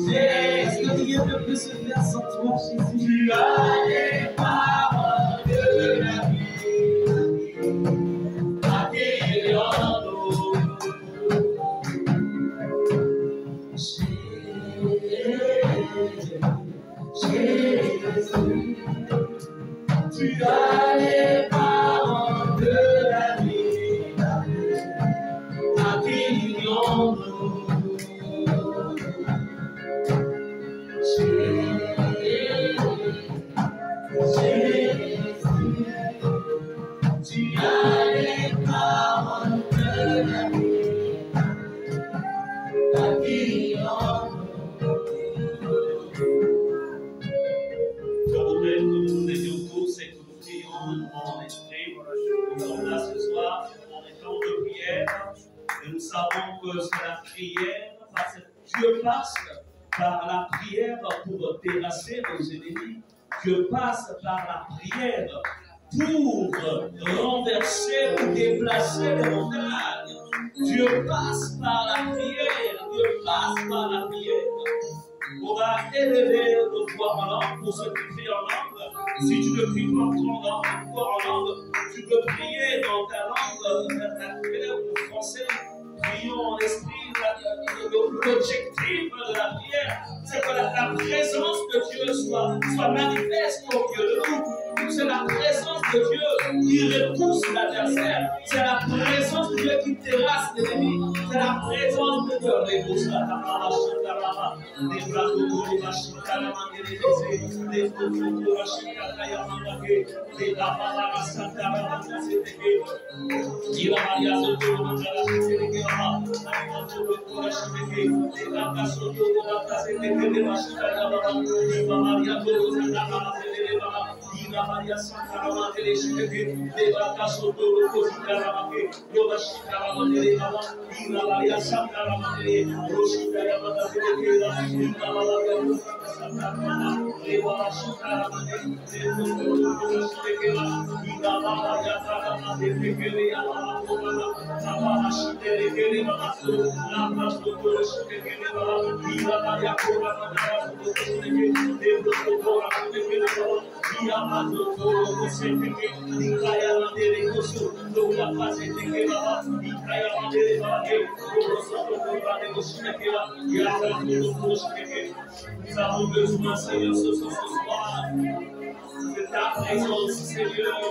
Est-ce que rien ne peut se faire sans toi, Jésus? Tu as les paroles de la vie. Accueillons-nous. Jésus, tu as les paroles de la vie. Accueillons-nous. Tu as les paroles de la vie. Je voudrais que nous étions tous et que nous prions en esprit. Nous sommes là ce soir en étant de prière et nous savons que c'est la prière, parce que Dieu passe par la prière pour terrasser nos ennemis. Dieu passe par la prière pour renverser ou déplacer les montagnes. Dieu passe par la prière. Dieu passe par la prière. On va élever nos voix en langue pour ceux qui prient en langue. Si tu ne pries pas en langue, tu peux prier dans ta langue, ta prière ou français. Prions en esprit. L'objectif de la prière, c'est que la présence de Dieu soit manifeste au milieu de nous. C'est la présence de Dieu qui repousse l'adversaire. C'est la présence de Dieu qui terrasse l'ennemi. C'est la présence de Dieu qui repousse Maria Santa Ramandele Shikeke, Deva Kasoto Rokosita Ramake, Yoga Shita Ramandele Mama, Ina Maria Santa Ramandele, Roshita Ramandele, Ina Maria Santa Ramandele, Deva Shita Ramandele, Deva Shikeke, Ina Maria Ramandele, Kekele Mama, Mama Shitele Kele Mama, Lama Soto Shikeke, Ina Maria Ramandele, Deva Soto Ramandele, nous avons besoin, Seigneur, ce soir de ta présence, Seigneur.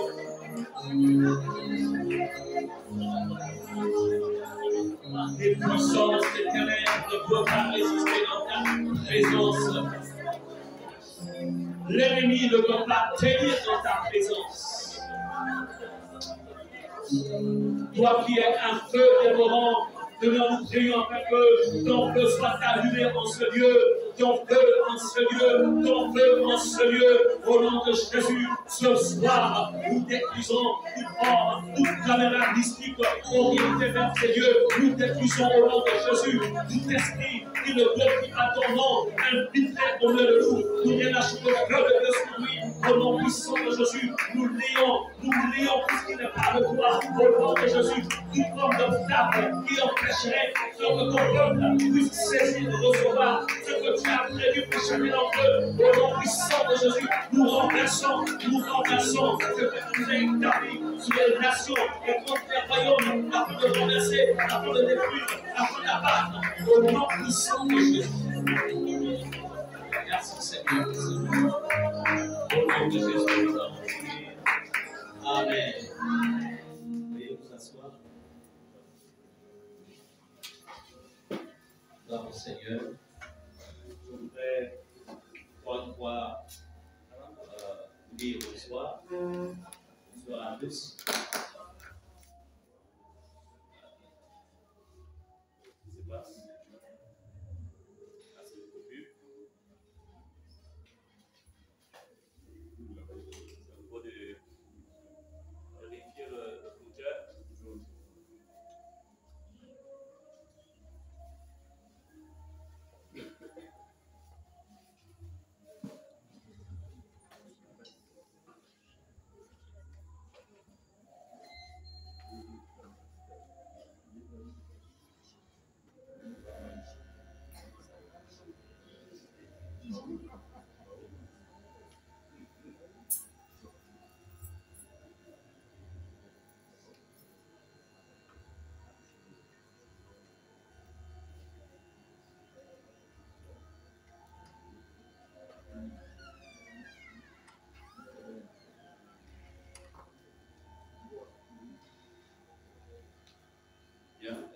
Les puissances des ténèbres ne peuvent pas résister dans ta présence. L'ennemi ne peut pas tenir dans ta présence. Toi qui es un feu dévorant, que nous prions afin que ton feu soit allumé en ce lieu, ton feu en ce lieu, ton feu en ce lieu, au nom de Jésus. Ce soir, nous détruisons toute forme, toute caméra mystique orientée vers ces lieux. Nous détruisons au nom de Jésus tout esprit qui ne glorifie pas ton nom, infiltré au milieu de nous. Nous relâchons le feu de l'esprit au nom puissant de Jésus. Nous lions tout ce qui n'est pas de toi au nom de Jésus. Toute forme d'obstacle qui empêcherait que ton peuple puisse saisir et recevoir ce que tu as prévu pour chacun d'entre eux. Au nom puissant de Jésus, nous renversons ce que tu as établi sur les nations et contre les royaumes, afin de renverser, afin de détruire, afin d'abattre. Au nom puissant de Jésus. Merci Seigneur. Au nom de Jésus, nous avons prié. Amen. Veuillez vous asseoir. Bravo Seigneur. Je voudrais encore une fois dire bonsoir. Bonsoir à tous.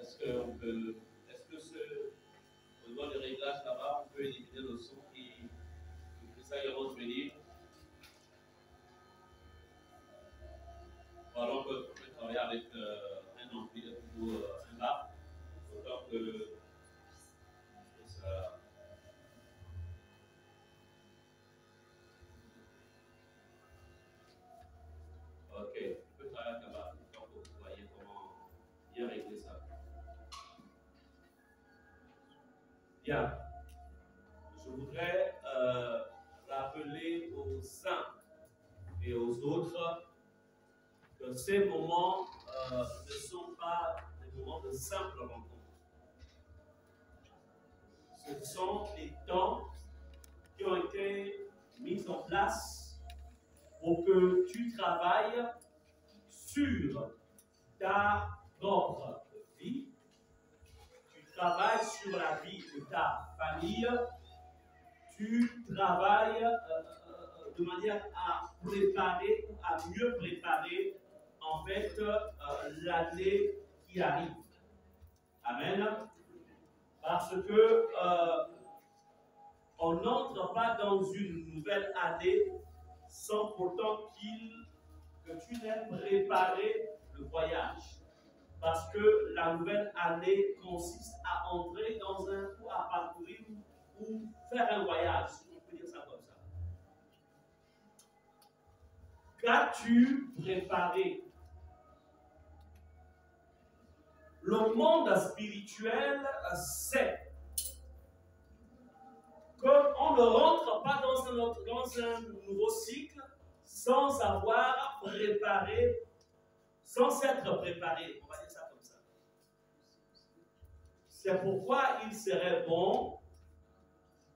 Est-ce que au niveau des réglages là-bas, on peut éliminer le son qui ça y revenir? Voilà, on peut travailler avec un ampli ou un bas, autant que ça. Ok, on peut travailler avec un bas, autant que vous voyez comment bien régler ça. Bien. Je voudrais rappeler aux uns et aux autres que ces moments ne sont pas des moments de simple rencontre. Ce sont des temps qui ont été mis en place pour que tu travailles sur ta propre vie, tu travailles sur la vie de ta famille, tu travailles de manière à préparer ou à mieux préparer en fait l'année qui arrive. Amen. Parce que on n'entre pas dans une nouvelle année sans pourtant que tu n'aies préparé le voyage. Parce que la nouvelle année consiste à entrer dans ou à parcourir ou faire un voyage, si on peut dire ça comme ça. Qu'as-tu préparé? Le monde spirituel sait qu'on ne rentre pas dans un nouveau cycle sans avoir préparé, sans s'être préparé. On va dire ça comme ça. C'est pourquoi il serait bon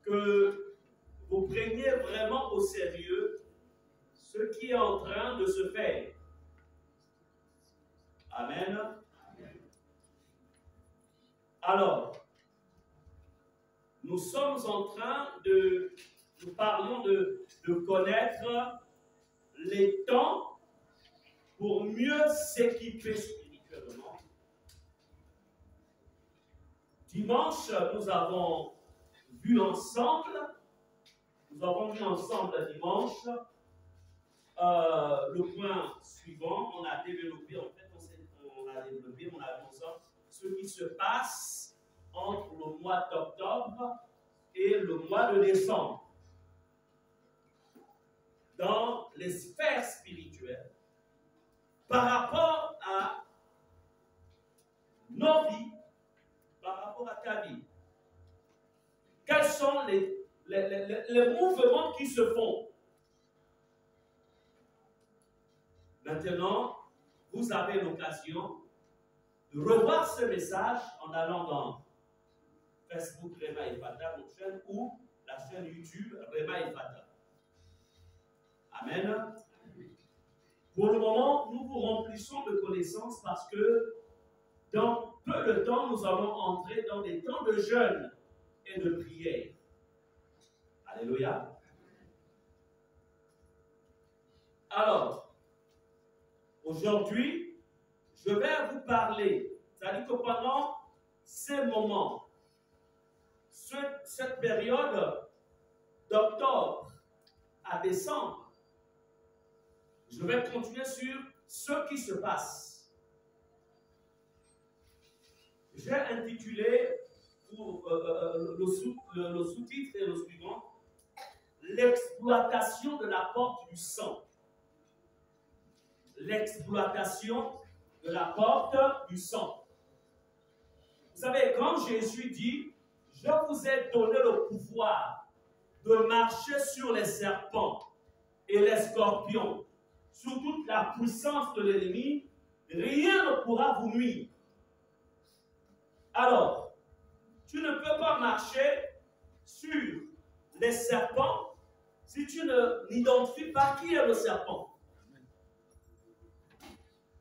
que vous preniez vraiment au sérieux ce qui est en train de se faire. Amen. Alors, nous sommes en train nous parlions de connaître les temps pour mieux s'équiper spirituellement. Dimanche, nous avons vu ensemble dimanche le point suivant. On a développé, en fait, on a vu ensemble ce qui se passe entre le mois d'octobre et le mois de décembre dans les sphères spirituelles par rapport à nos vies, par rapport à ta vie. Quels sont les mouvements qui se font? Maintenant, vous avez l'occasion de revoir ce message en allant dans Facebook Rema Ephata, notre chaîne, ou la chaîne YouTube Rema Ephata. Amen. Pour le moment, nous vous remplissons de connaissances parce que dans peu de temps, nous allons entrer dans des temps de jeûne et de prière. Alléluia. Alors, aujourd'hui, je vais vous parler, c'est-à-dire que pendant ces moments, cette période d'octobre à décembre, je vais continuer sur ce qui se passe. J'ai intitulé le sous-titre et le suivant, l'exploitation de la porte du sang. L'exploitation de la porte du sang. Vous savez, quand Jésus dit, je vous ai donné le pouvoir de marcher sur les serpents et les scorpions, sur toute la puissance de l'ennemi, rien ne pourra vous nuire. Alors, tu ne peux pas marcher sur les serpents si tu n'identifies pas qui est le serpent.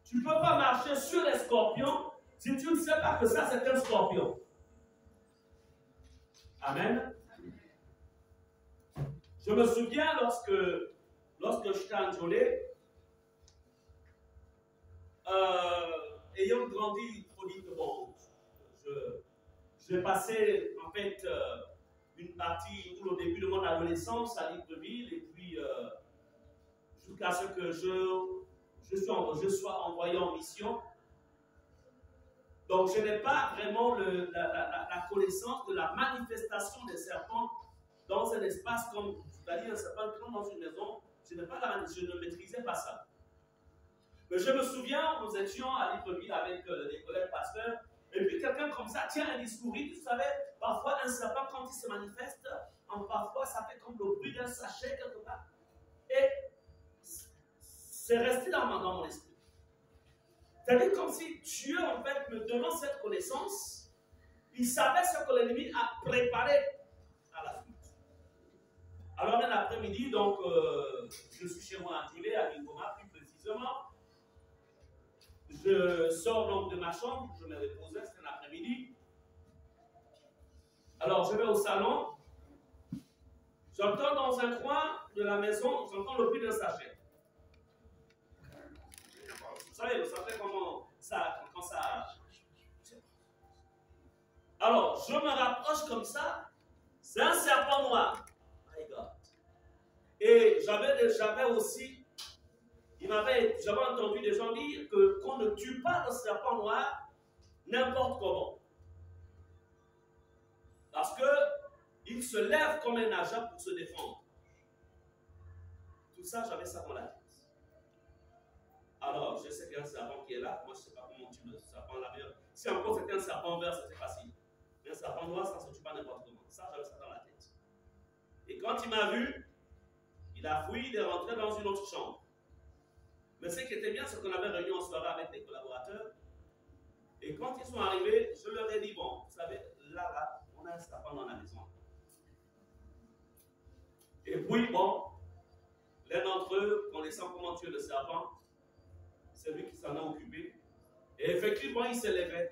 Tu ne peux pas marcher sur les scorpions si tu ne sais pas que ça c'est un scorpion. Amen. Je me souviens lorsque j'étais en Jolé, ayant grandi prodigue de monde, j'ai passé en fait une partie ou le début de mon adolescence à Libreville et puis jusqu'à ce que je sois envoyé en mission. Donc je n'ai pas vraiment la connaissance de la manifestation des serpents dans un espace comme, c'est-à-dire un serpent dans une maison, je ne maîtrisais pas ça. Mais je me souviens, nous étions à Libreville avec les collègues pasteurs, et puis quelqu'un comme ça tient un discours, vous savez, parfois un serpent quand il se manifeste, parfois ça fait comme le bruit d'un sachet quelque part. Et c'est resté dans mon esprit. C'est-à-dire comme si Dieu, en fait, me donnant cette connaissance, il savait ce que l'ennemi a préparé à la suite. Alors, un après-midi, donc, je suis chez moi à Tiré, à Bingoma, plus précisément. Je sors donc de ma chambre, je me reposais, c'était un après-midi. Alors, je vais au salon. J'entends dans un coin de la maison, j'entends le bruit d'un sachet. Vous savez, vous savez comment ça, quand ça... Alors, je me rapproche comme ça, c'est un serpent noir. My God. Et j'avais aussi, j'avais entendu des gens dire qu'on ne tue pas le serpent noir n'importe comment. Parce qu'il se lève comme un nageur pour se défendre. Tout ça, j'avais ça dans la tête. Alors, je sais qu'il y a un serpent qui est là. Moi, je ne sais pas comment tu le serpent là. Si encore c'était un serpent vert, c'était facile. Mais un serpent noir, ça ne se tue pas n'importe comment. Ça, j'avais ça dans la tête. Et quand il m'a vu, il a fui, il est rentré dans une autre chambre. Mais ce qui était bien, c'est qu'on avait réuni en soirée avec des collaborateurs. Et quand ils sont arrivés, je leur ai dit, bon, vous savez, là, on a un serpent dans la maison. Et puis, bon, l'un d'entre eux, connaissant comment tuer le serpent, c'est lui qui s'en a occupé. Et effectivement, il s'est levé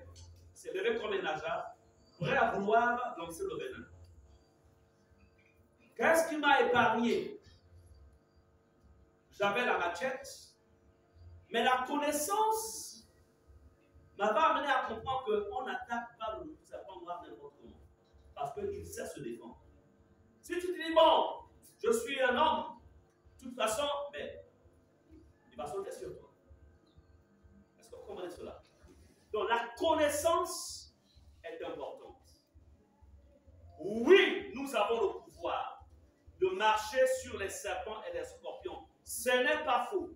comme un nageur, prêt à vouloir lancer le venin. Qu'est-ce qui m'a épargné? J'avais la machette, mais la connaissance m'avait amené à comprendre qu'on n'attaque pas le serpent noir n'importe comment, parce qu'il sait se défendre. Si tu te dis, bon, je suis un homme, de toute façon, mais il va sauter sur toi. Est-ce que vous comprenez cela? Donc la connaissance est importante. Oui, nous avons le pouvoir de marcher sur les serpents et les scorpions. Ce n'est pas faux.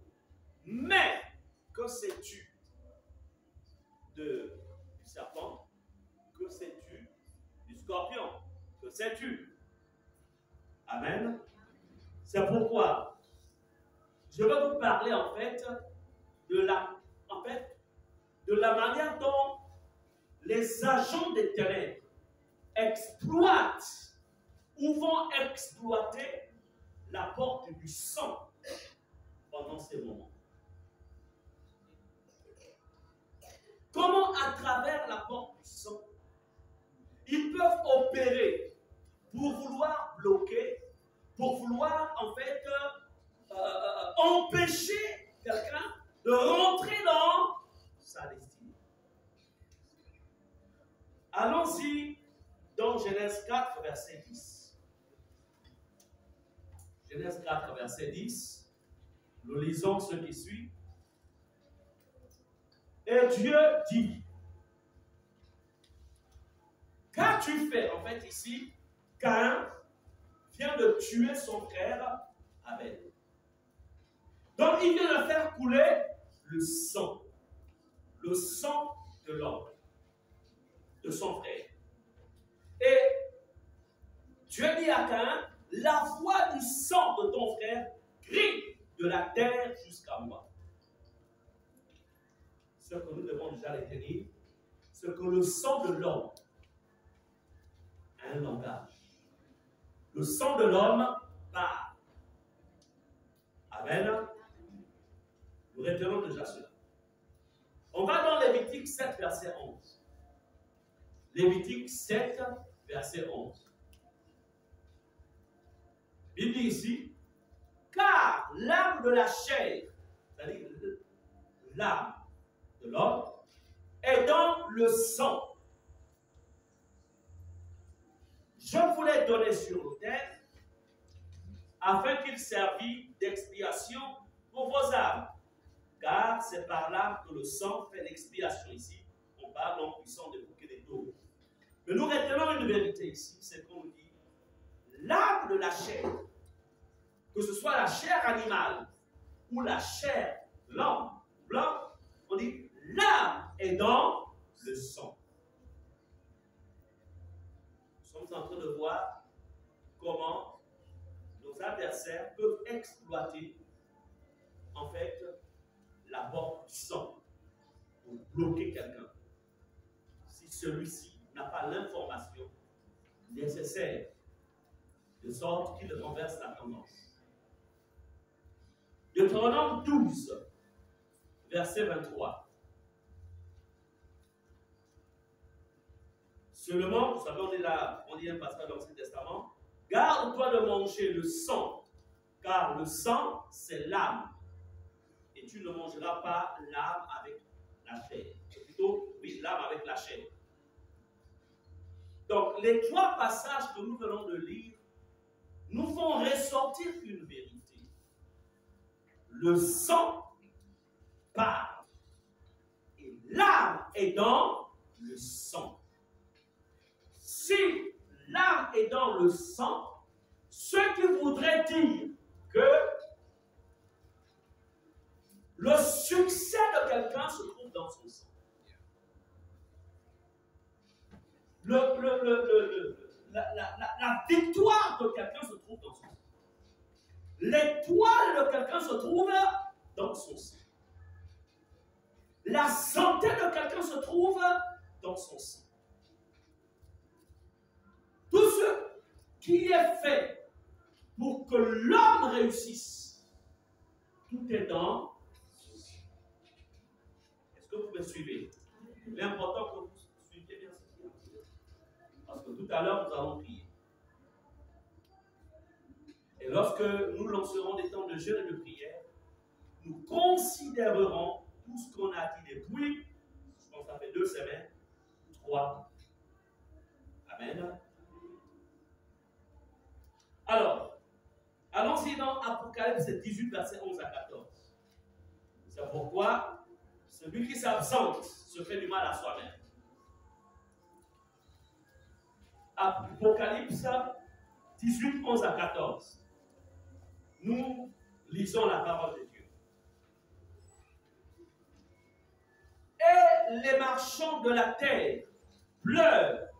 Mais que sais-tu du serpent? Que sais-tu du scorpion? Que sais-tu? Amen. C'est pourquoi je vais vous parler en fait de la manière dont les agents des ténèbres exploitent ou vont exploiter la porte du sang pendant ces moments. Comment à travers la porte du sang, ils peuvent opérer pour vouloir bloquer, pour vouloir en fait empêcher quelqu'un de rentrer dans sa destinée. Allons-y dans Genèse 4, verset 10. Genèse 4, verset 10. Nous lisons ce qui suit. Et Dieu dit, qu'as-tu fait? En fait, ici, Caïn vient de tuer son frère Abel. Donc, il vient de faire couler le sang de l'homme, de son frère. Et Dieu dit à Caïn, la voix du sang de ton frère crie de la terre jusqu'à moi. Ce que nous devons déjà retenir, c'est que le sang de l'homme a un langage. Le sang de l'homme parle. Amen. Nous retenons déjà cela. On va dans Lévitique 7, verset 11. Lévitique 7, verset 11. Il dit ici, car l'âme de la chair, c'est-à-dire l'âme de l'homme, est dans le sang, été donné sur l'autel, afin qu'il servît d'expiation pour vos âmes. Car c'est par là que le sang fait l'expiation ici. On parle donc du sang de bouquet des taureaux. Mais nous retenons une vérité ici, c'est qu'on dit l'âme de la chair, que ce soit la chair animale ou la chair blanche, on dit l'âme est dans le sang. Nous sommes en train de voir comment nos adversaires peuvent exploiter en fait la porte du sang pour bloquer quelqu'un. Si celui-ci n'a pas l'information nécessaire, de sorte qu'il renverse la tendance. Deutéronome 12, verset 23. Seulement, vous savez, on dit un passage dans l'Ancien Testament, garde-toi de manger le sang, car le sang, c'est l'âme. Et tu ne mangeras pas l'âme avec la chair. Plutôt, oui, l'âme avec la chair. Donc, les trois passages que nous venons de lire nous font ressortir une vérité. Le sang parle. Et l'âme est dans le sang. Si l'âme est dans le sang, ce qui voudrait dire que le succès de quelqu'un se trouve dans son sang. La victoire de quelqu'un se trouve dans son sang. L'étoile de quelqu'un se trouve dans son sang. La santé de quelqu'un se trouve dans son sang. Tout ce qui est fait pour que l'homme réussisse, tout est dans son sang. Est-ce que vous me suivez? L'important que vous suiviez bien ce qui est. Parce que tout à l'heure, nous allons prier. Et lorsque nous lancerons des temps de jeûne et de prière, nous considérerons tout ce qu'on a dit depuis, je pense que ça fait 2 semaines, 3. Amen. Alors, allons-y dans Apocalypse 18, verset 11 à 14. C'est pourquoi celui qui s'absente se fait du mal à soi-même. Apocalypse 18, 11 à 14. Nous lisons la parole de Dieu. Et les marchands de la terre pleurent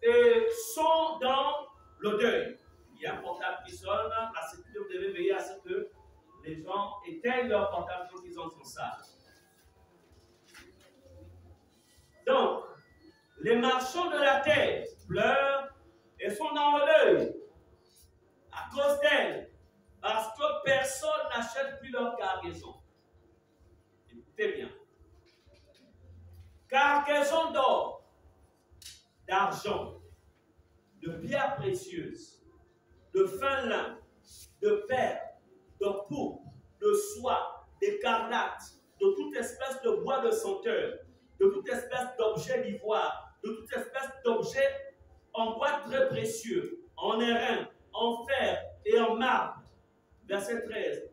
et sont dans le deuil. Il y a un portable qui sonne, à ce que vous devez veiller à ce que les gens éteignent leur portable quand ils entrent en salle. Donc, les marchands de la terre pleurent et sont dans le deuil à cause d'elle, parce que personne n'achète plus leur cargaison. Écoutez bien. Cargaison d'or, d'argent, de pierres précieuses, de fin lin, de perles, de pourpre, de soie, d'écarlate, de toute espèce de bois de senteur, de toute espèce d'objet d'ivoire, de toute espèce d'objet en bois très précieux, en airain, en fer et en marbre. Verset 13.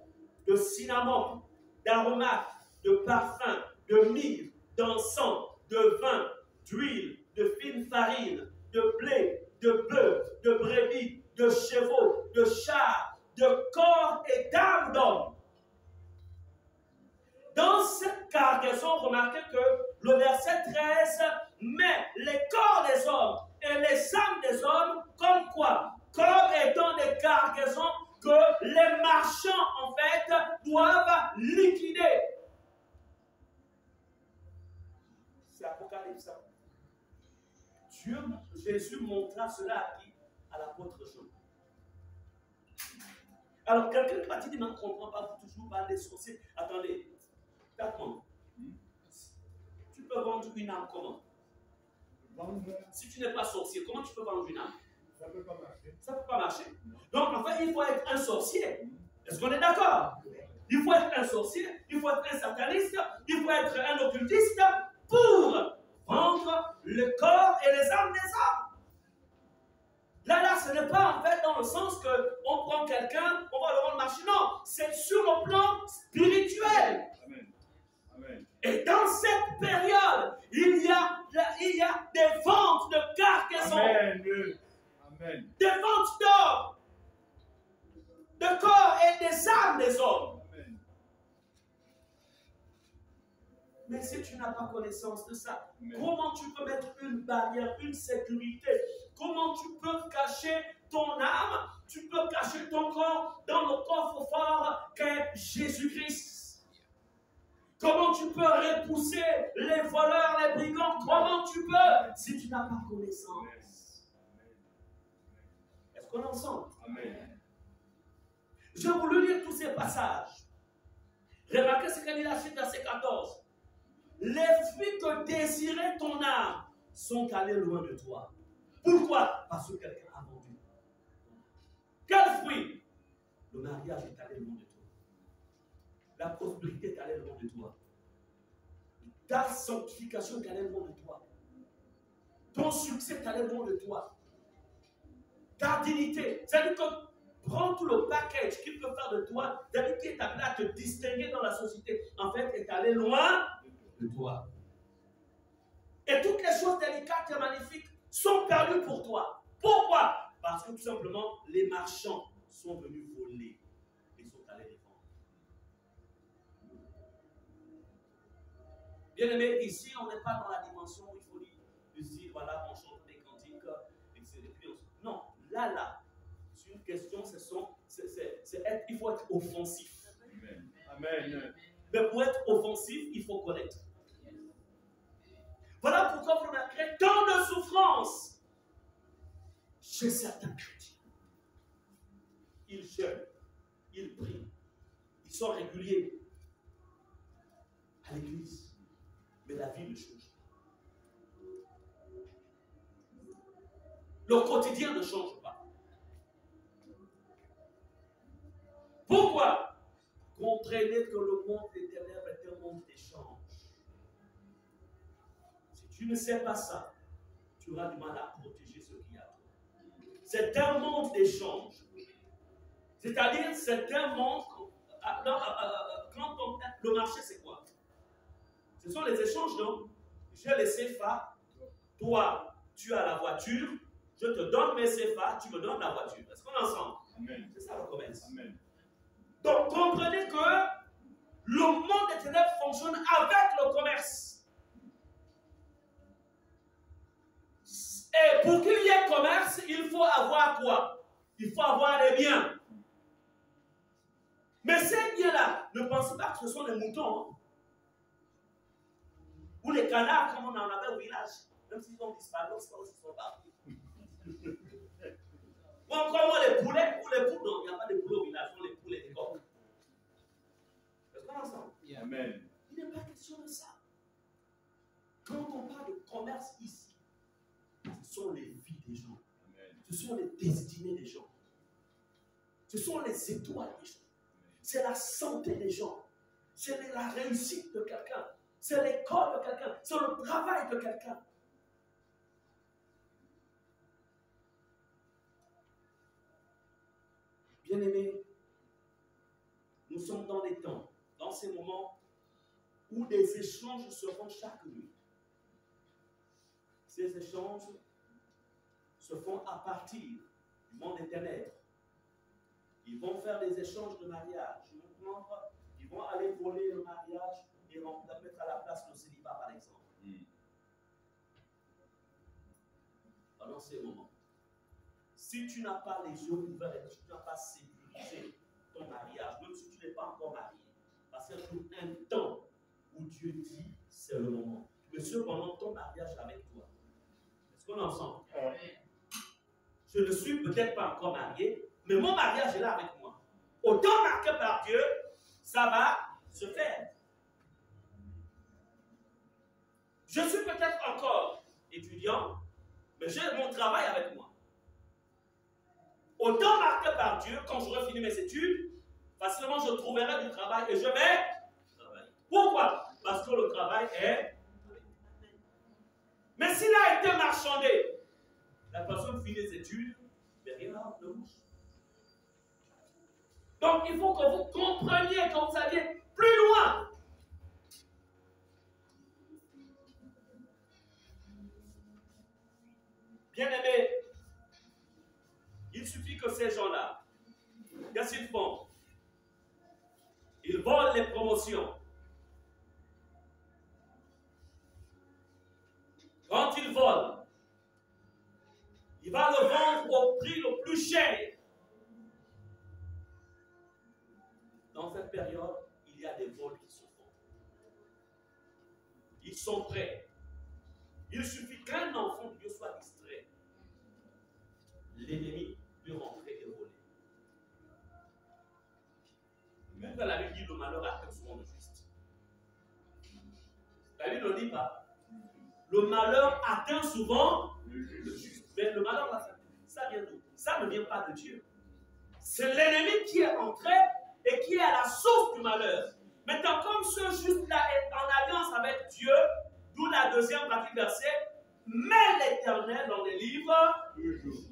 De cinnamon, d'aromates, de parfum, de myrrhe, d'encens, de vin, d'huile, de fine farine, de blé, de bœuf, de brebis, de chevaux, de chars, de corps et d'âmes d'hommes. Dans cette cargaison, remarquez que le verset 13 met les corps des hommes et les âmes des hommes comme quoi? Comme étant des cargaisons que les marchands, en fait, doivent liquider. C'est Apocalypse. Jésus montra cela à qui? À l'apôtre Jean. Alors, quelqu'un qui va dire, mais on ne comprend pas toujours par les sorciers. Attendez, d'accord. Tu peux vendre une âme comment? Si tu n'es pas sorcier, comment tu peux vendre une âme? Ça ne peut pas marcher. Ça ne peut pas marcher. Donc, en fait, il faut être un sorcier. Est-ce qu'on est d'accord? Il faut être un sorcier, il faut être un sataniste, il faut être un occultiste pour vendre le corps et les âmes des hommes. Là, ce n'est pas en fait dans le sens qu'on prend quelqu'un, on va le rendre marcher. Non, c'est sur le plan spirituel. Amen. Amen. Et dans cette période, il y a des ventes de cargaisons. Amen. Amen. Des ventes d'or, de corps et des âmes des hommes. Amen. Mais si tu n'as pas connaissance de ça, Amen. comment tu peux mettre une barrière, une sécurité? Comment tu peux cacher ton âme? Tu peux cacher ton corps dans le coffre-fort qu'est Jésus-Christ. Comment tu peux repousser les voleurs, les brigands? Comment tu peux si tu n'as pas connaissance? Est-ce qu'on est ensemble? Amen. Je vais vous lire tous ces passages. Remarquez ce qu'il dit la suite, verset 14. Les fruits que désirait ton âme sont allés loin de toi. Pourquoi? Parce que quelqu'un a vendu. Quel fruit? Le mariage est allé loin de toi. La prospérité est allée loin de toi. Ta sanctification est allée loin de toi. Ton succès est allé loin de toi. Ta dignité. C'est-à-dire que prends tout le package qu'il peut faire de toi, c'est-à-dire qui est appelé à te distinguer dans la société, en fait, est allé loin de toi. Et toutes les choses délicates et magnifiques sont perdues pour toi. Pourquoi? Parce que tout simplement, les marchands sont venus voler et sont allés les vendre. Bien aimé, ici, on n'est pas dans la dimension où il faut dire, voilà, on chante des cantiques, etc. Non, là, c'est une question, il faut être offensif. Amen. Amen. Mais pour être offensif, il faut connaître. Voilà pourquoi vous remarquerez tant de souffrance chez certains chrétiens. Ils jeûnent, ils prient, ils sont réguliers à l'église, mais la vie ne change pas. Le quotidien ne change pas. Pourquoi? Comprenez que le monde des ténèbres est un monde d'échange. Si tu ne sais pas ça, tu auras du mal à protéger ce qu'il y a à toi. C'est un monde d'échange. C'est-à-dire, c'est un monde. Le marché, c'est quoi? Ce sont les échanges, non? J'ai les CFA, toi, tu as la voiture, je te donne mes CFA, tu me donnes la voiture. Est-ce qu'on est ensemble? Amen. C'est ça le commerce. Amen. Donc, comprenez que le monde des ténèbres fonctionne avec le commerce. Et pour qu'il y ait commerce, il faut avoir quoi? Il faut avoir des biens. Mais ces biens-là, ne pensez pas que ce sont des moutons. Hein? Ou les canards, comme on en avait au village. Même s'ils ont disparu, c'est pas où ils sont partis. Ou encore moi, les poulets, ou les poules, non, il n'y a pas de poulets au village, ce sont les poulets des coqs. Est-ce qu'on est ensemble? Amen. Il n'est pas question de ça. Quand on parle de commerce ici, ce sont les vies des gens. Amen. Ce sont les destinées des gens. Ce sont les étoiles des gens. C'est la santé des gens. C'est la réussite de quelqu'un. C'est l'école de quelqu'un. C'est le travail de quelqu'un. Bien-aimés, nous sommes dans les temps, dans ces moments où des échanges se font chaque nuit. Ces échanges se font à partir du monde des ténèbres. Ils vont faire des échanges de mariage. Ils vont aller voler le mariage et mettre à la place le célibat, par exemple. Pendant ces moments, si tu n'as pas les yeux ouverts et que tu n'as pas sécurisé ton mariage, même si tu n'es pas encore marié, parce qu'il y a un temps où Dieu dit c'est le moment. Monsieur, pendant ton mariage avec toi, est-ce qu'on est ensemble? Je ne suis peut-être pas encore marié, mais mon mariage est là avec moi. Au temps marqué par Dieu, ça va se faire. Je suis peut-être encore étudiant, mais j'ai mon travail avec moi. Au temps marqué par Dieu, quand j'aurai fini mes études, facilement je trouverai du travail et je vais travailler. Pourquoi? Parce que le travail est... Mais s'il a été marchandé, la personne finit les études, mais rien ne bouge. Donc, il faut que vous compreniez, que vous alliez plus loin. Bien-aimés, il suffit que ces gens-là, qu'est-ce qu'ils font? Ils volent les promotions. Quand ils volent, il va le vendre au prix le plus cher. Dans cette période, il y a des vols qui se font. Ils sont prêts. Il suffit qu'un enfant de Dieu soit distrait. L'ennemi peut rentrer et voler. Même dans la Bible dit le malheur atteint souvent le juste. La Bible ne dit pas. Le malheur atteint souvent le juste. Mais le malheur, ça vient d'où? Ça ne vient pas de Dieu. C'est l'ennemi qui est entré et qui est à la source du malheur. Maintenant, comme ce juste-là est en alliance avec Dieu, d'où la deuxième partie du verset, mets l'Éternel dans les livres du jour.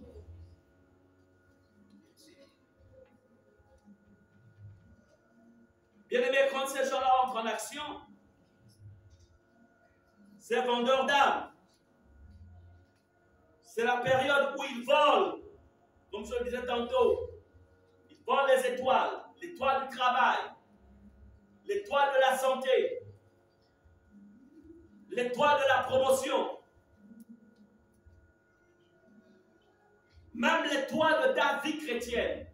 Bien-aimés, quand ces gens-là entrent en action, ces vendeurs d'âmes, c'est la période où ils volent, comme je le disais tantôt, ils volent les étoiles, l'étoile du travail, l'étoile de la santé, l'étoile de la promotion, même l'étoile de ta vie chrétienne.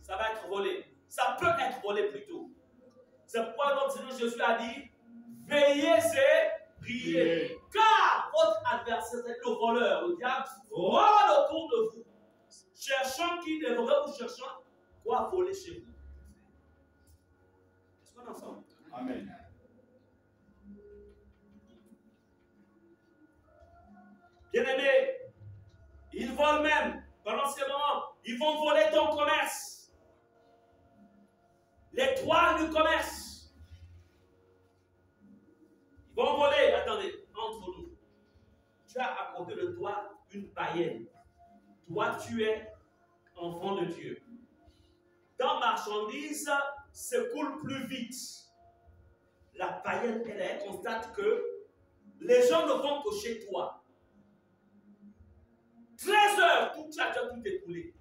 Ça va être volé. Ça peut être volé plutôt. C'est pourquoi notre Seigneur Jésus a dit, veillez et priez. Car votre adversaire, le voleur, le diable, rôde autour de vous, cherchant qui devrait ou cherchant quoi voler chez vous. Est-ce qu'on est ensemble? Amen. Bien-aimés, ils volent même, pendant ces moments, ils vont voler ton commerce. L'étoile du commerce. Ils vont voler, attendez, entre nous. Tu as à côté de toi une païenne. Toi, tu es enfant de Dieu. Dans marchandise, se coule plus vite. La païenne, elle constate que les gens ne vont que chez toi. 13 heures, tout est coulé.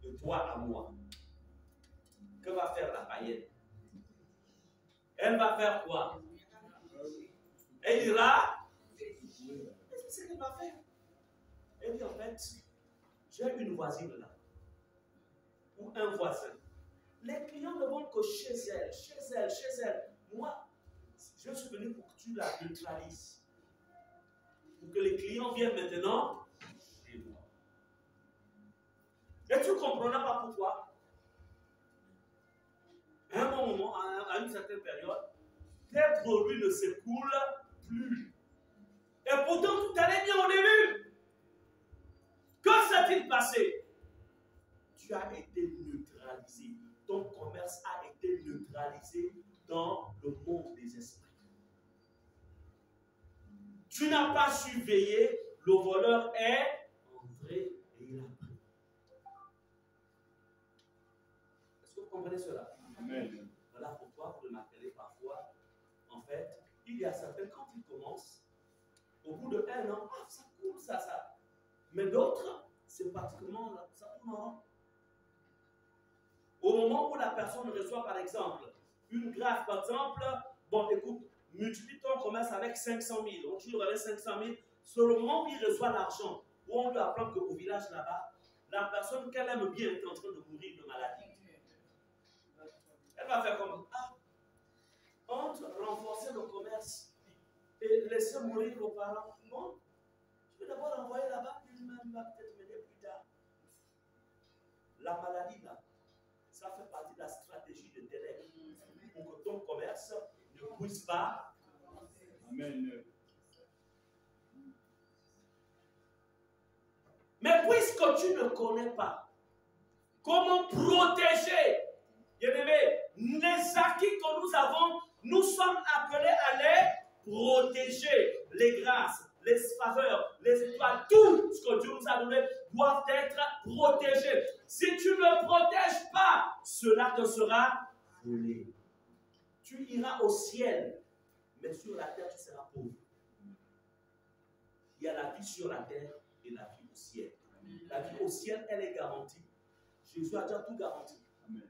De toi à moi. Que va faire la païenne? Elle va faire quoi? Elle ira. Qu'est-ce qu'elle va faire? Elle dit en fait, j'ai une voisine là, ou un voisin. Les clients ne vont que chez elle, chez elle, chez elle. Moi, je suis venu pour que tu la neutralises. Pour que les clients viennent maintenant chez moi. Et tu ne comprendras pas pourquoi. À un moment, à une certaine période, tes produits ne s'écoulent plus. Et pourtant, tout allait bien au début. Que s'est-il passé? Tu as été neutralisé. Ton commerce a été neutralisé dans le monde des esprits. Tu n'as pas su veiller, le voleur est entré et il a pris. Est-ce que vous comprenez cela? Amen. Voilà pourquoi vous remarquerez parfois, en fait, il y a certains, quand ils commencent, au bout de 1 an, ah, ça coule, ça. Mais d'autres, c'est pratiquement, ça tourne en rond. Au moment où la personne reçoit, par exemple, une grâce, par exemple, bon, écoute, multiplie ton commerce avec 500 000, on tue avec 500 000, sur le moment où il reçoit l'argent, où on lui apprend qu'au village là-bas, la personne qu'elle aime bien est en train de mourir de maladie. Elle va faire comme, ah, entre renforcer le commerce et laisser mourir nos parents, bon, je vais d'abord l'envoyer là-bas, lui-même va peut-être m'aider plus tard. La maladie là, ça fait partie de la stratégie de ténèbres pour que ton commerce ne puisse pas. Amen. Mais puisque tu ne connais pas comment protéger, bien-aimés, les acquis que nous avons, nous sommes appelés à les protéger. Les grâces, les faveurs, les étoiles, tout ce que Dieu nous a donnés doivent être protégés. Si tu ne protèges pas, cela te sera volé. Tu iras au ciel, mais sur la terre, tu seras pauvre. Il y a la vie sur la terre et la vie au ciel. La vie au ciel, elle est garantie. Jésus a déjà tout garanti. Amen.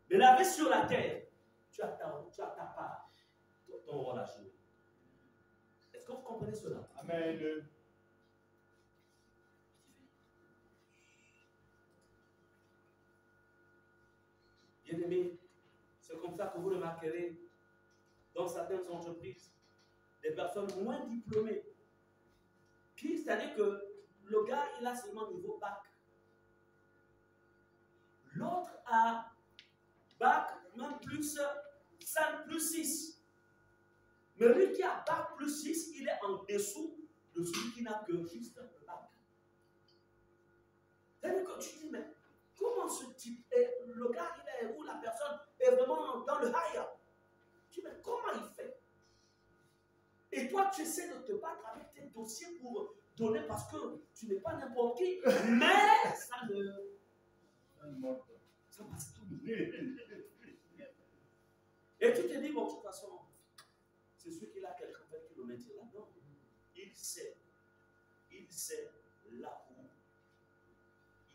Mais la vie sur la terre, tu as ta part, ton rôle à jouer. Est-ce que vous comprenez cela? Amen. Bien-aimés, c'est comme ça que vous remarquerez dans certaines entreprises des personnes moins diplômées. Puis, c'est-à-dire que le gars, il a seulement niveau bac. L'autre a bac même plus 5 plus 6. Mais lui qui a bac plus 6, il est en dessous de celui qui n'a que juste le bac. C'est-à-dire que tu dis, mais comment ce type est, le gars, il est où la personne est vraiment dans le higher? Tu dis, mais comment il fait? Et toi, tu essaies de te battre avec tes dossiers pour donner parce que tu n'es pas n'importe qui, mais ça passe tout. Et tu te dis, bon, de toute façon, c'est sûr qu'il a quelqu'un qui le maintient là-dedans. Il sait là où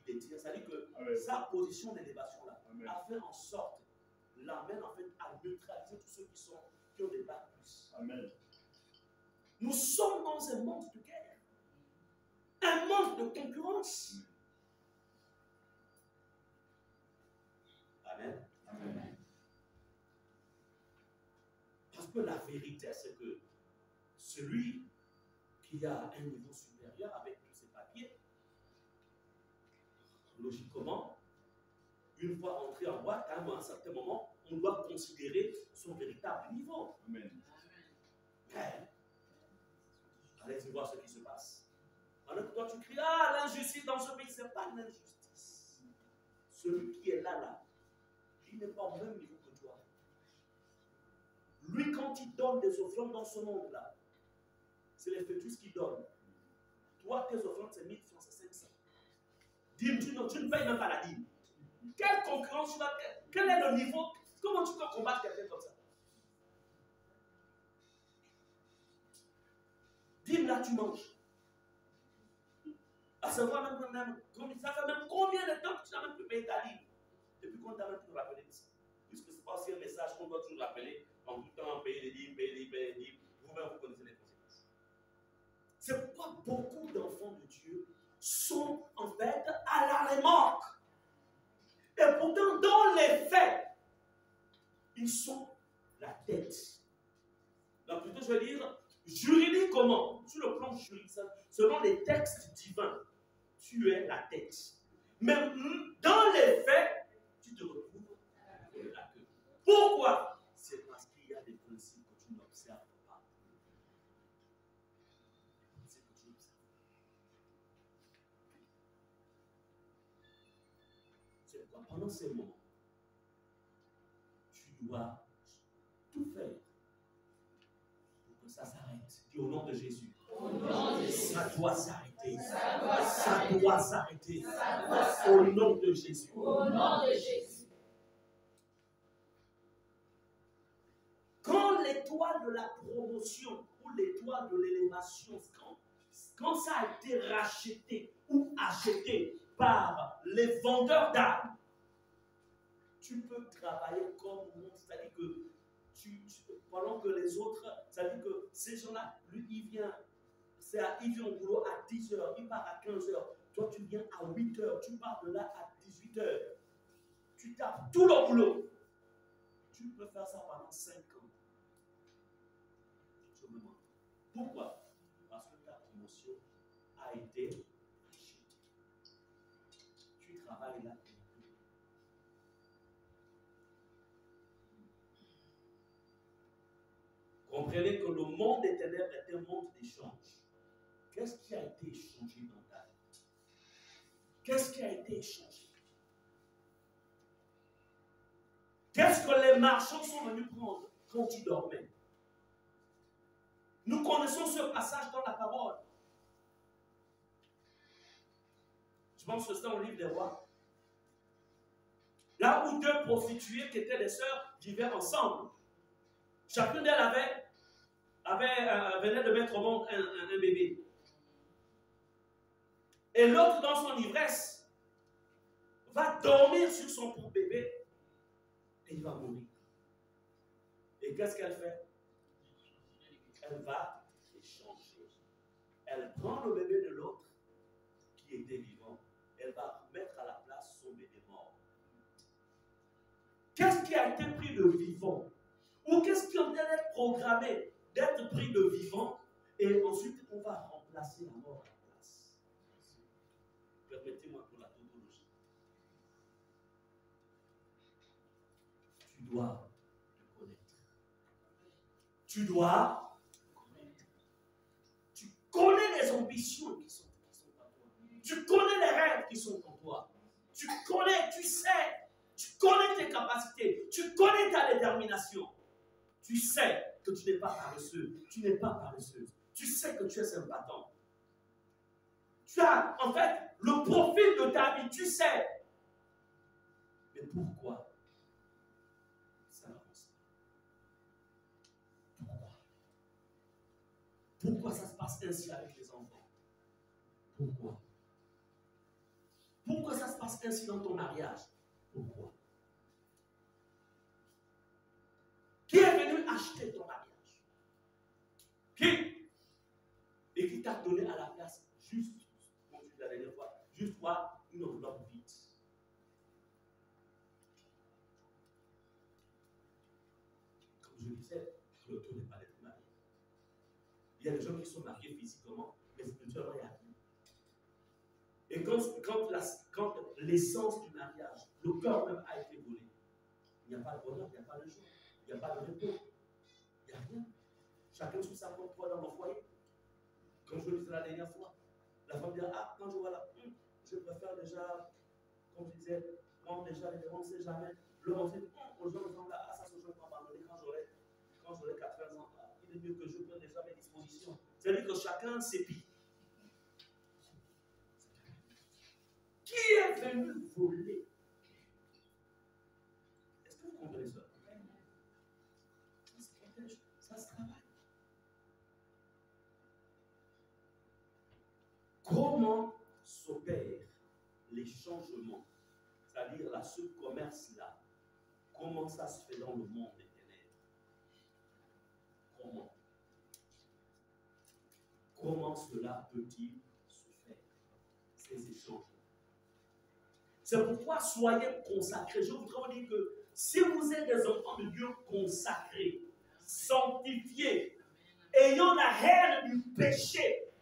il détient. C'est-à-dire que sa position d'élévation là a fait en sorte, l'amène en fait à neutraliser tous ceux qui ont des bacs plus. Amen. Nous sommes dans un monde de guerre, un monde de concurrence. Amen. Amen. Parce que la vérité, c'est que celui qui a un niveau supérieur avec tous ses papiers, logiquement, une fois entré en boîte, à un certain moment, on doit considérer son véritable niveau. Amen. Mais, allez-y voir ce qui se passe. Alors que toi, tu cries, ah, l'injustice dans ce pays, ce n'est pas l'injustice. Celui qui est là, il n'est pas au même niveau que toi. Lui, quand il donne des offrandes dans ce monde-là, c'est les fœtus qui donnent. Toi, tes offrandes, c'est 1000 francs, c'est 500. Dîme, tu ne payes même pas la dîme. Quelle concurrence tu vas faire? Quel est le niveau? Comment tu peux combattre quelqu'un comme ça? Dîme, là, tu manges. À savoir, même, ça fait même combien de temps que tu n'as même plus payé ta dîme? Depuis qu'on t'a même plus rappelé de ça. Puisque ce n'est pas aussi un message qu'on doit toujours rappeler, en tout temps, payer les dîmes, vous-même, vous connaissez les conséquences. C'est pourquoi beaucoup d'enfants de Dieu sont en fait à la remorque. Et pourtant, dans les faits, ils sont la tête. Donc, plutôt, je veux dire, juridiquement, sur le plan juridique, selon les textes divins, tu es la tête. Mais dans les faits, tu te retrouves la queue. Pourquoi? C'est parce qu'il y a des principes que tu n'observes pas. C'est que tu observes. C'est pourquoi pendant ces moments, tu dois tout faire pour que ça s'arrête. Dis au nom de Jésus. Ça doit s'arrêter. Ça doit s'arrêter. Au nom de Jésus. Au nom de Jésus. Quand l'étoile de la promotion ou l'étoile de l'élévation, quand ça a été racheté ou acheté par les vendeurs d'armes, tu peux travailler comme monde. C'est-à-dire que pendant que les autres, c'est-à-dire que ces gens-là, lui, il vient au boulot à 10h, il part à 15h. Toi, tu viens à 8h, tu pars de là à 18h. Tu tapes tout le boulot. Tu peux faire ça pendant 5 ans. Je me demande. Pourquoi? Parce que ta promotion a été achetée. Tu travailles là. Comprenez que le monde des ténèbres est un monde d'échange. Qu'est-ce qui a été échangé dans ta vie? Qu'est-ce qui a été échangé? Qu'est-ce que les marchands sont venus prendre quand tu dormais? Nous connaissons ce passage dans la parole. pense que c'est dans le livre des rois. Là où deux prostituées qui étaient des sœurs vivaient ensemble. Chacune d'elles venait de mettre au monde un bébé. Et l'autre, dans son ivresse, va dormir sur son pauvre bébé et il va mourir. Et qu'est-ce qu'elle fait? Elle va échanger. Elle prend le bébé de l'autre qui était vivant. Elle va mettre à la place son bébé mort. Qu'est-ce qui a été pris de vivant? Ou qu'est-ce qui doit être programmé d'être pris de vivant? Et ensuite, on va remplacer la mort à la place. Permettez-moi pour la tautologie. Tu dois te connaître. Tu dois connaître. Tu connais les ambitions qui sont en toi. Tu connais les rêves qui sont en toi. Tu connais, tu sais. Tu connais tes capacités. Tu connais ta détermination. Tu sais que tu n'es pas paresseux. Tu n'es pas paresseuse. Tu sais que tu es un battant. Tu as, en fait, le profil de ta vie. Tu sais. Mais pourquoi ça n'avance pas? Pourquoi? Pourquoi ça se passe ainsi avec les enfants? Pourquoi? Pourquoi ça se passe ainsi dans ton mariage? Pourquoi? Qui est venu acheter ton mariage? Qui? Et qui t'a donné à la place juste, comme tu dis la dernière fois, juste quoi? Une enveloppe vide. Comme je disais, le tout n'est pas d'être marié. Il y a des gens qui sont mariés physiquement, mais spirituellement, il n'y a rien. Et quand l'essence du mariage, le cœur même a été volé, il n'y a pas de bonheur, il n'y a pas de joie, il n'y a pas de repos, il n'y a rien. Chacun sous sa propre foi dans le foyer. Comme je le disais la dernière fois, la femme dit, ah, quand je vois là, je préfère déjà, comme je disais, prendre déjà les on ne sait jamais. L'homme on dit, aux gens ressemblent à ça, ce jour, je vais m'abandonner quand j'aurai 80 ans. Il est mieux que je prenne déjà mes dispositions. C'est-à-dire que chacun s'épie. Qui est venu voler? Est-ce que vous comprenez ça? Ça se travaille. Comment s'opèrent les changements, c'est-à-dire ce commerce-là? Comment ça se fait dans le monde des ténèbres? Comment cela peut-il se faire, ces échanges? C'est pourquoi soyez consacrés. Je voudrais vous dire que si vous êtes des enfants de Dieu consacrés, sanctifiés, ayant la haine du péché,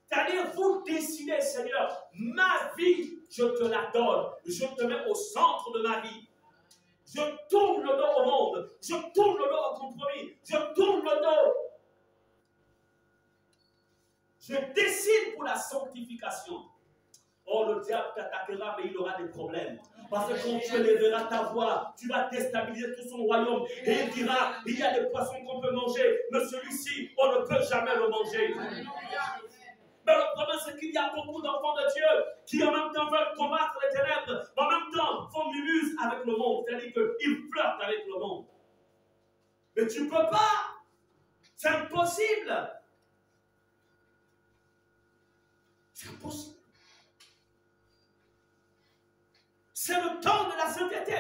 c'est-à-dire vous décidez, Seigneur, ma vie, je te la donne. Je te mets au centre de ma vie. Je tourne le dos au monde. Je tourne le dos au compromis. Je tourne le dos. Je décide pour la sanctification. Oh, le diable t'attaquera, mais il aura des problèmes. Parce que quand tu élèveras ta voix, tu vas déstabiliser tout son royaume. Et il dira, il y a des poissons qu'on peut manger, mais celui-ci, on ne peut jamais le manger. Mais le problème, c'est qu'il y a beaucoup d'enfants de Dieu qui en même temps veulent combattre les ténèbres, mais en même temps font mumuse avec le monde. C'est-à-dire qu'ils flirtent avec le monde. Mais tu ne peux pas. C'est impossible. C'est impossible. C'est le temps de la sainteté.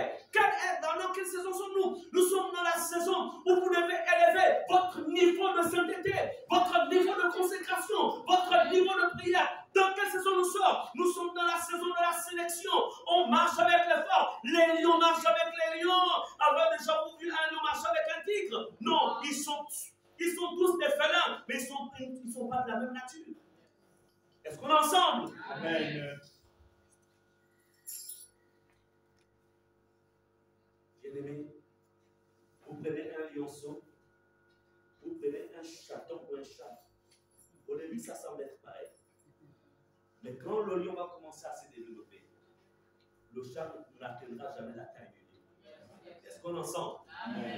Dans quelle saison sommes-nous? Nous sommes dans la saison où vous devez élever votre niveau de sainteté, votre niveau de consécration, votre niveau de prière. Dans quelle saison nous sommes? Nous sommes dans la saison de la sélection. On marche avec les forts. Les lions marchent avec les lions. Avez déjà vu un lion marcher avec un tigre? Non, ils sont tous des félins, mais ils ne sont pas de la même nature. Est-ce qu'on est ensemble? Amen. Bien-aimé, vous prenez un lionceau, vous prenez un chaton ou un chat. Au début, ça semble être pareil. Mais quand le lion va commencer à se développer, le chat n'atteindra jamais la taille du lion. Est-ce qu'on est ensemble?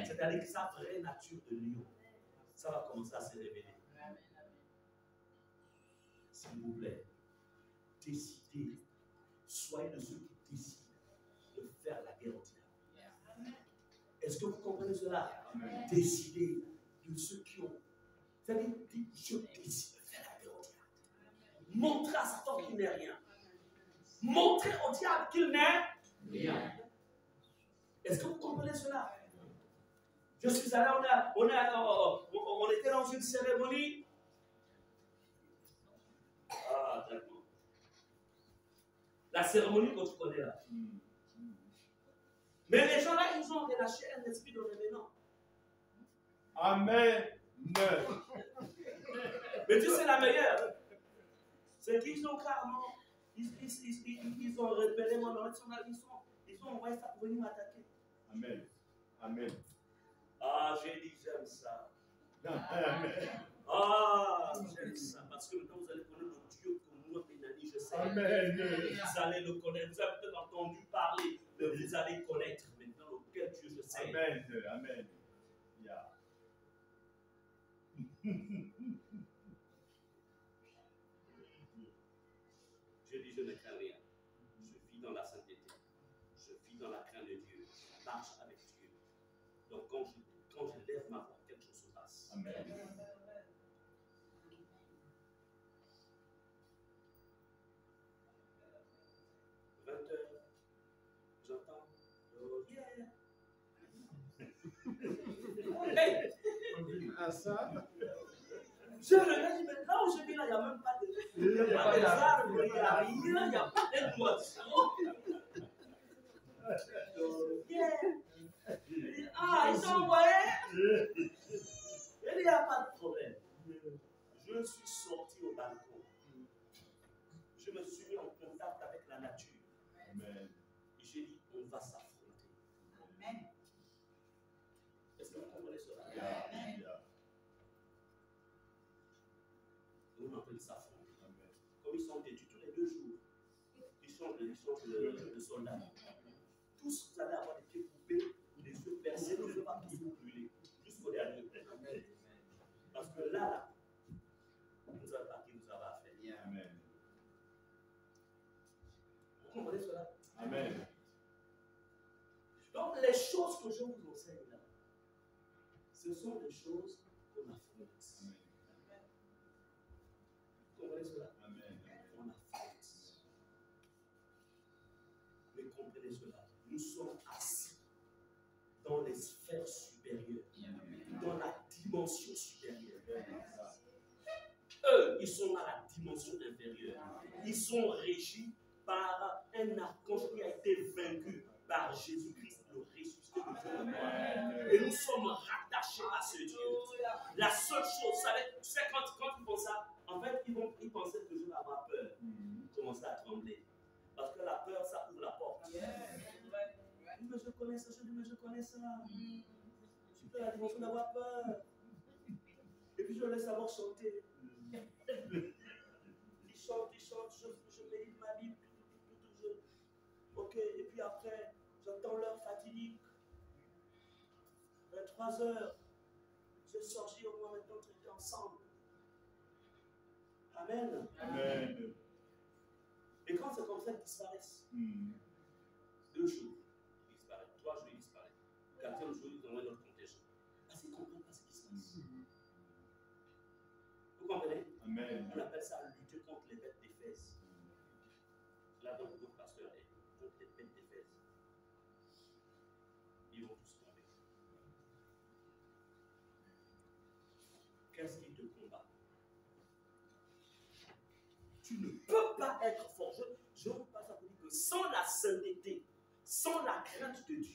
C'est-à-dire que sa vraie nature de lion, ça va commencer à se révéler. S'il vous plaît, décidez soyez de ceux qui décident de faire la guerre au diable. Est-ce que vous comprenez cela? Décidez de ceux qui ont. C'est-à-dire, je décide de faire la guerre au diable. Montrez à Satan qu'il n'est rien. Montrez au diable qu'il n'est rien. Est-ce que vous comprenez cela? Je suis allé, on était dans une cérémonie. Ah, d'accord. La cérémonie que tu connais là. Mais les gens là, ils ont relâché un esprit de révélant. Amen. Mais tu sais la meilleure. C'est qu'ils ont carrément, ils ont repéré mon nom, ils ont envoyé ça pour venir m'attaquer. Amen. Amen. Ah, j'ai dit, j'aime ça. Amen. Ah, j'aime ça. Parce que maintenant, vous allez connaître le Dieu que moi, Benani, je sais. Amen. Vous allez le connaître. Vous avez peut-être entendu parler, mais vous allez connaître maintenant lequel Dieu je sais. Amen. Amen. Yeah. Je dis, je ne crains rien. Je vis dans la sainteté. Je vis dans la crainte de Dieu. Je marche avec Dieu. Donc, quand je lève ma voix, quelque chose se passe. Amen. 20h, j'entends. Oh yeah. Hey! À ça? Je regarde, je me là où je vis là, il n'y a même pas de. Il n'y a pas d'arbres, il n'y a rien, il n'y a pas de boissons. Yeah. Ah, ils sont envoyés. Il n'y a pas de problème. Je suis sorti au balcon. Je me suis mis en contact avec la nature. Amen. Et j'ai dit, on va s'affronter. Amen. Est-ce que vous comprenez cela? Yeah. Yeah. On est en train de s'affronter. Comme ils sont têtus tous les 2 jours, ils changent de soldats. Tous, vous allez avoir des pieds coupés, des yeux percés, les yeux vont tous vous brûler. Jusqu'au dernier. Parce que là, vous ne savez pas qui vous avez affaire. Amen. Vous comprenez cela? Amen. Donc, les choses que je vous enseigne là, ce sont des choses qu'on affronte. Vous comprenez cela? Amen. On affronte. Mais comprenez cela. Nous sommes assis dans les sphères supérieures, dans la dimension supérieure. Eux, ils sont dans la dimension inférieure. Ils sont régis par un archange qui a été vaincu par Jésus-Christ, le ressuscité de Dieu. Et nous sommes rattachés à ce Dieu. La seule chose, c'est quand ils font ça, en fait, ils pensaient que je vais avoir peur. Ils commençaient à trembler. Parce que la peur, ça ouvre la porte. Mais je connais ça, je dis, mais je connais ça. Je suis dans la dimension d'avoir peur. Et puis je laisse savoir chanter. Ils chantent, je médite ma Bible. Ok, et puis après, j'entends l'heure fatidique. 23h. Je sortis au moins maintenant, on était ensemble. Amen. Amen. Et quand c'est comme ça, ils disparaissent. 2 jours, ils disparaissent. 3 jours, ils disparaissent. 4e jour, ils envoient notre contingent. Parce qu'ils ne comprennent pas ce qui se passe. Vous comprenez? Amen. On appelle ça lutter contre les bêtes d'Éphèse. Là, donc, votre pasteur est contre les bêtes d'Éphèse. Ils vont tous tomber. Qu'est-ce qui te combat? Tu ne peux pas être fort. Je vous passe à vous dire que sans la sainteté, sans la crainte de Dieu,